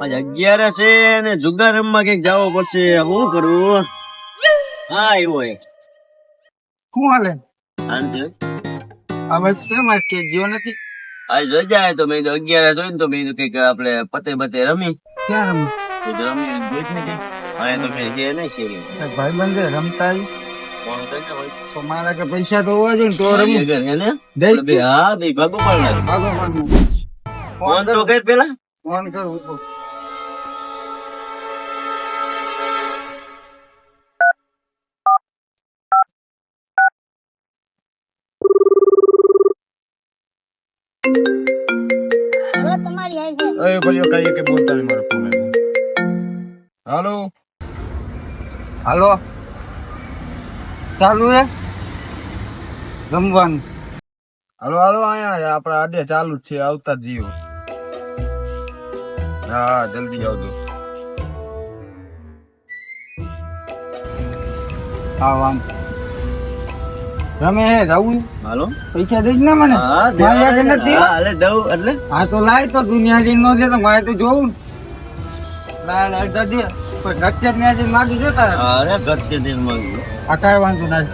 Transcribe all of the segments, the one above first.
આજે 11 છે ને જુગાર રમવા કઈક જવું પડશે. શું કરું? હા આવ્યો એ શું હાલે? શાંતિ હોય? હવે કેમ આજ કે ગયો નથી? આજ રજા હે તો મેં કીધું 11 જોઈને તો મેં કીધું કઈક આપણે પતે બતે રમી ક્યાં રમ? રમી જોઈ જ નહીં અને તો મેં જે નહીં છે ભાઈ બંધ રમતા આવી. ફોન કરીને હોય તો મારા કે પૈસા તો હોવા જોઈએ ને તો રમું. ઘર હે ને દઈ બે હા બે ભાગો પાડ નાખ. ભાગો મારું. ફોન તો કર પેલા. ફોન કરું તો. હવે તમારી આવી છે. એ બોલ્યો કઈ કે બોલતા નહીં મારો ફોન આવ્યો. હાલો હાલો ચાલુ હે રમવાનું. હાલો હાલો અહીંયા આપડા આડે ચાલુ જ છે, આવતા જ જીઓ. હા જલ્દી આવજો. હા વાંધો રમે હે જાવું? હાલો પૈસા દઈશ ને મને? હા મારી આગળ નથી. હા હાલે દઉં એટલે હા તો લાય તો દુનિયા જઈને નો છે તો મારે તો જોવું ને. લાય લાય તો દે પણ ઘટકે ત્યાં જઈને માગી જોતા અરે ઘટકે દિન માંગુ આ કાંઈ વાંધો ના.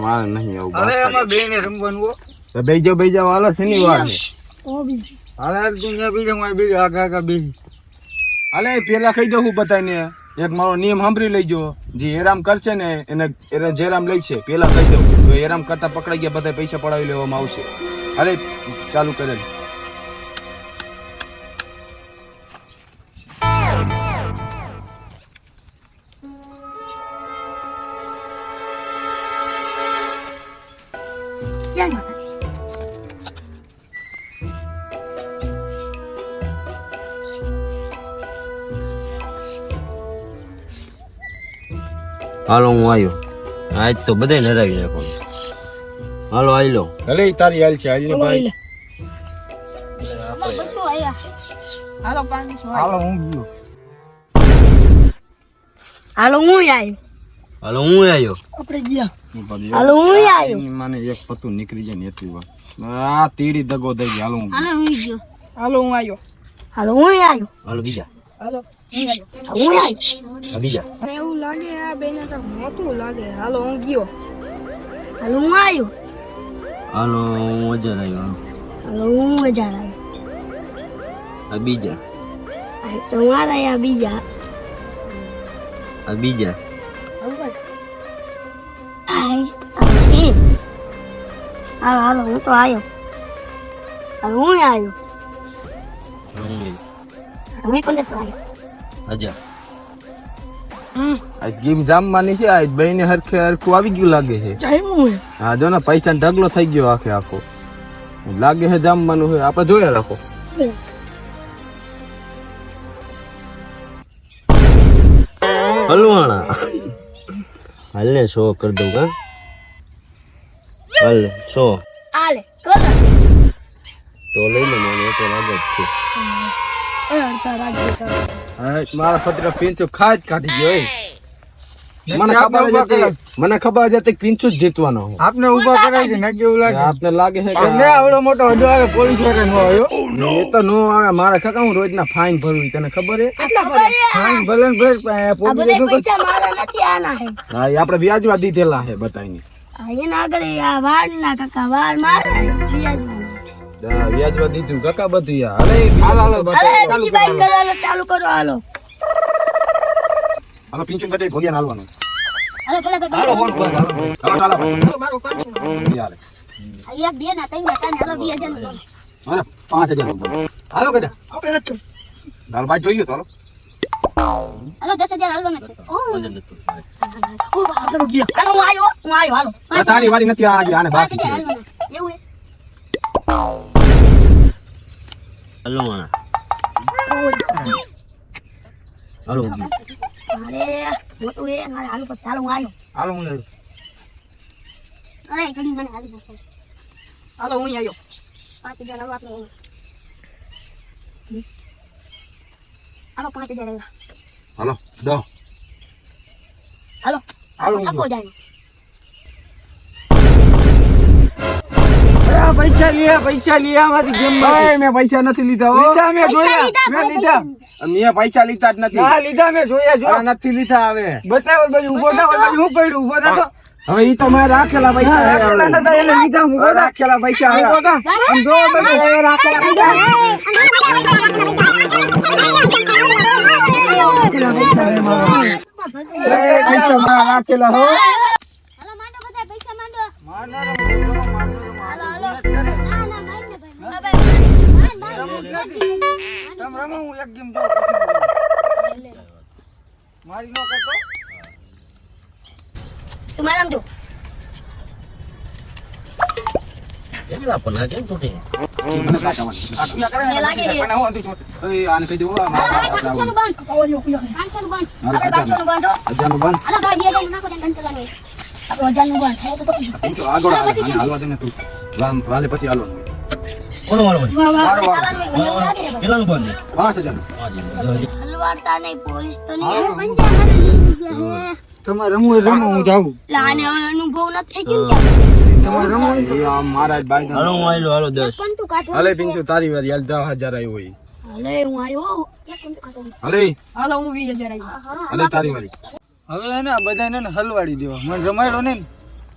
મારે નહીં આવું. હવે અમાર બેને રમવાનું હો. તો બેઈ જાવ હાલો શનિવાર છે. હાલે દુનિયા બી જાવ બી આગા આગા બી. હાલે પેલા કહી દઉં હું બતાવીને એક મારો નિયમ સાંભળી લેજો. જે હેરામ કરશે ને એને જેરામ લઈ છે પેલા કહી દઉં. જો હેરામ કરતા પકડાઈ ગયા બધા પૈસા પડાવી લેવામાં આવશે. હાલે ચાલુ કરેલ. હાલો હું આવ્યો. આજ તો બધાય નરાવી નાખો. હાલો આવી લો. ભલે તારી હાલ છે હાલ ભાઈ. હાલો હું ગયો. હાલો હું આવ્યો. હાલો હું આવ્યો. આપણે ગયા. હાલો હું આવ્યો. મને એક પતું નીકળી જાય ને એટલી વાર. આ તીડી દગો દઈ ગઈ. હાલો હું હાલો હું ગયો. હાલો હું આવ્યો. હાલો હું આવ્યો. હાલો બીજા. હાલો હું આવ્યો. આ બીજા. મને એવું લાગે આ બેને તો મોટું લાગે. હાલો હું ગયો. હાલો હું આવ્યો. હાલો હું અજર આવ્યો. હાલો હું મજા આવ્યો. આ બીજા. આ તો મારા આ બીજા. આ બીજા. હાલો હાલો હું તો આવ્યો. હાલો હું આવ્યો. તમે કોને આવ્યો? અજર. આ ગેમ જામવાની છે. આ બેને હરખે હરખું આવી ગયું લાગે છે. ચાલ્યું હા જો ને પૈસા ઢગલો થઈ ગયો આખે આખો. લાગે છે જામવાનું છે. આપણે જોયા રાખો. હલવાણા. હાલ ને 100 કરી દઉં કા. હાલ 100 આલે કરો. તો લઈ લે. મને તો લાગે જ છે. હા મારા પત્ર પિંચો ખાજ કાઢી ગયો. મને ખબર હતી પિંચુ જ જીતવાનો. આપને ઉભા કરાય છે ને કેવું લાગે? આપને લાગે છે કે આવડો મોટો અડવાળો પોલીસ વાળો નો આવ્યો. એ તો નો આવે. મારા કાકા હું રોજના ફાઈન ભરવી. તને ખબર હે? ફાઈન ભલે ને ભર પૈસા મારા નથી આના હે. હા એ આપણે વ્યાજવા દીધેલા છે બતાવીને. એના આગળ આ વાળ ના કાકા વાળ મારા વ્યાજવા દીધું કાકા બધું. હાલો હાલો બીજી બાઈક કરો ચાલુ કરો. હાલો હાલો પિંચુ બધે ભોલિયા હાલવાનું. હાલો પેલા હાલો ફોન પર હાલો મારો 500. યાર એક બે ના ત્રણ ના ચાર હાલો 2000 હાલો 5000 હાલો કદા આપણે નથી. હાલ ભાઈ જોઈએ તો હાલો. હાલો 10000 હાલો ને. હાલો ગયા. હાલો હું આવ્યો હાલો. આ તારી વારી નથી. આને બાકી છે. 5000 હાલો એવું હે. હલવાણા. હાલો અરે મોટું એ મારે હાલું પછી હાલો હું આવ્યો. હાલો હું લઈ અરે ઘડી મને હાલી જશે. હાલો હું આવ્યો. 5000 આવો આપણે. હાલો 5000 આવ્યા. હાલો દો હાલો હાલો આપો જાય. પૈસા લીયા આમાંથી ગેમ મેં પૈસા નથી લીધા હો લીધા મેં જોયા મેં લીધા મેં પૈસા લીધા જ નથી ના લીધા મેં જોયા જો નથી લીધા હવે બતાવો ભાઈ ઉભો થા હું પડ્યું ઉભો થા તો હવે ઈ તો મારે રાખેલા પૈસા રાખેલા નતા એને લીધા હું રાખેલા પૈસા ઉભો થા આમ જો બધું રાખેલા પૈસા મારા રાખેલા હો હાલો માંડો બધા પૈસા માંડો. હાલો હાલો. ના ના માર ને ભાઈ. તમ રમો હું એક ગેમ જો મારી નો કરતો તું મારામ જો. કેટલા પણ આ કેમ તૂટી મને લાગે છે. આને કહી દઉં 500 નું બંધ. 500 નું બંધ. આપણે 500 નું બંધ. હજારનું બંધ હાલો ભાઈ 2000 નાખો ત્યાં કંટ્રોલ હોય. આપણે 1000 નું બંધ. થાય તો પછી. તો આગળ હાલવા દે ને તું વાલે પછી હાલો કોણ વાળો વાહ વાહ મારો વાળ. સાલાનું એક મને લાગે છે ભાઈ. કેટલાનું બંધ 5000 હલવાડતા નહીં પોલીસ તો નહીં. પંજા મારે લઈ ગયા હે. તમારે રમવું હું જાઉં લાને અનુભવ નથી કેમ કે તમારે રમવું આ મારા જ ભાઈ હાલો હું આયલો હાલો 10 પણ તું કાઢો. હલે પિંચુ તારી વાર યાર 10000 આવ્યો હોય હાલે હું આવ્યો. એક પણ તું કાઢો. હલે હાલો હું 20000 આવ્યો. હલે તારી વારી હવે એને બધાને હલવાડી દેવા મને રમાડ્યો ને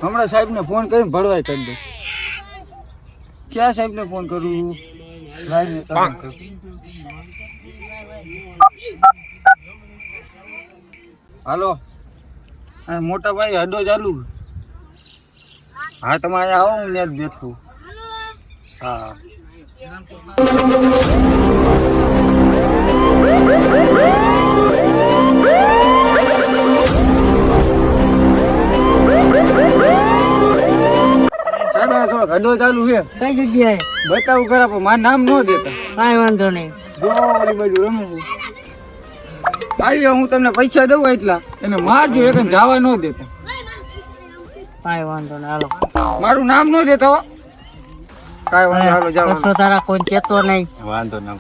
હમણાં સાહેબ ને ફોન કરીને ભરવાય કરી દે ક્યાં સાહેબ ને ફોન કરું લાઈને તમને કરું. હાલો આ મોટા ભાઈ હડો ચાલુ હા તમે અહીંયા આવો હું ત્યાં જ બેઠું હા સાહેબ આ થોડો હડો ચાલુ છે કઈ જગ્યાએ? બતાવું ખરા પણ મારું નામ ન દેતા કાંઈ વાંધો નહીં. જો ઓલી બાજુ રમું છું આઈ હું તમને પૈસા દઉં એટલા એને મારજો એક જવા ન દેતા કાંઈ વાંધો નહીં. હાલો. મારું નામ ન દેતા હો કાંઈ વાંધો હાલો જાવ કશો તારા કોઈ કહેતો નહીં. વાંધો ના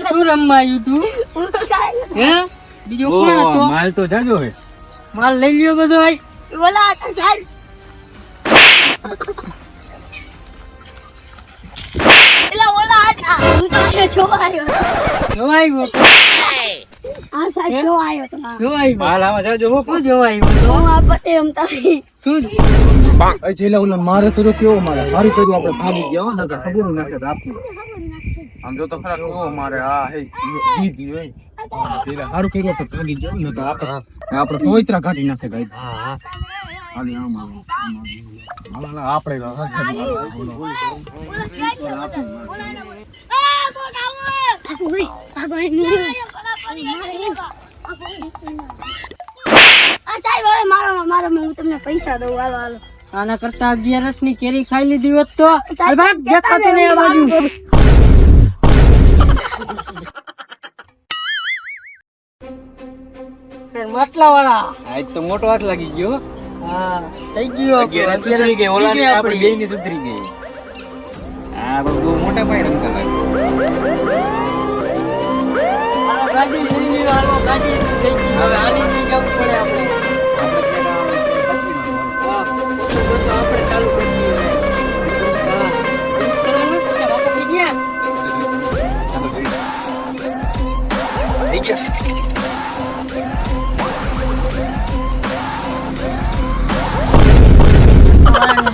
શું રમવા આવ્યું તું? હું કાંઈ હે? બીજો કોણ હતો? માલ તો જાજો હે માલ લઈ લ્યો બધો આય. બોલા હતા સાહેબ. પેલા ઓલા હતા. હું તો અહીંયા જોવા આવ્યો. જોવા આવ્યો તો? આ સાહેબ જોવા આવ્યો તો. જોવા આવ્યો? માલ આમાં જાજો હો શું જોવા આવ્યો તો? હું આ પતે રમતા હતી. શું? એ છેલ્લા ઓલા મારે તો કેવો મારે મારું કીધું આપણે ભાગી ગયા હો ને ખબર નાખે તો આપું આમ જો તો ખરા કેવો મારે આ હે દીધી હે પેલા સારું કર્યું તો ભાગી જાવ ને તો આપણે પવિત્ર કાઢી નાખે ગાય હા હાલી આમ આપણે હું તમને પૈસા દઉં. હાલો હાલો. આના કરતા 11 ની કેરી ખાઈ લીધી હોત તો અરે ભાગ દેખાતો નહીં આ બાજુ. માટલા વાળા આજ તો મોટો હાથ લાગી ગયો હા થઈ ગયો આપણે. સુધરી ગઈ ઓલા થઈ ગઈ આપણે આપણી. બેય ની સુધરી ગઈ હા બહુ મોટા પાયે રમતા લાગે હાલો ગાડી લઈ લ્યો. હાલો ગાડી થઈ ગઈ. હવે હાલી નહીં જવું પડે આપણે. હા, બધું આપણે ચાલુ કરશું હવે. હા એવું કરવાનું પછી વાપસી ગયા. થઈ ગયા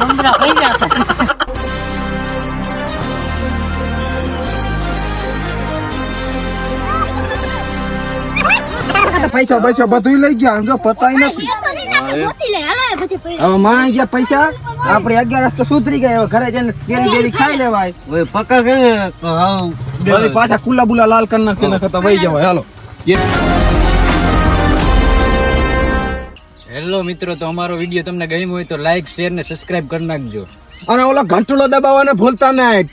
મમરા ભઈ ગયા. પૈસા પૈસા બધું લઈ ગયા જો પતાય નથી હવે માં ગયા પૈસા આપણે 11 તો સુધરી ગયા હવે ઘરે જઈને કેરી બેરી ખાઈ લેવાય ઓય પક્કા કે ને તો હાવ વળી પાછા કુલા બુલા લાલ કરી નાખે ને તો વહી જવાય હાલો હેલો મિત્રો, તો અમારો વિડીયો તમને ગમ્યો હોય તો લાઈક, શેર ને સબસ્ક્રાઇબ કરી નાખજો. અને ઓલો ઘંટડો દબાવવાને ભૂલતા નહીં.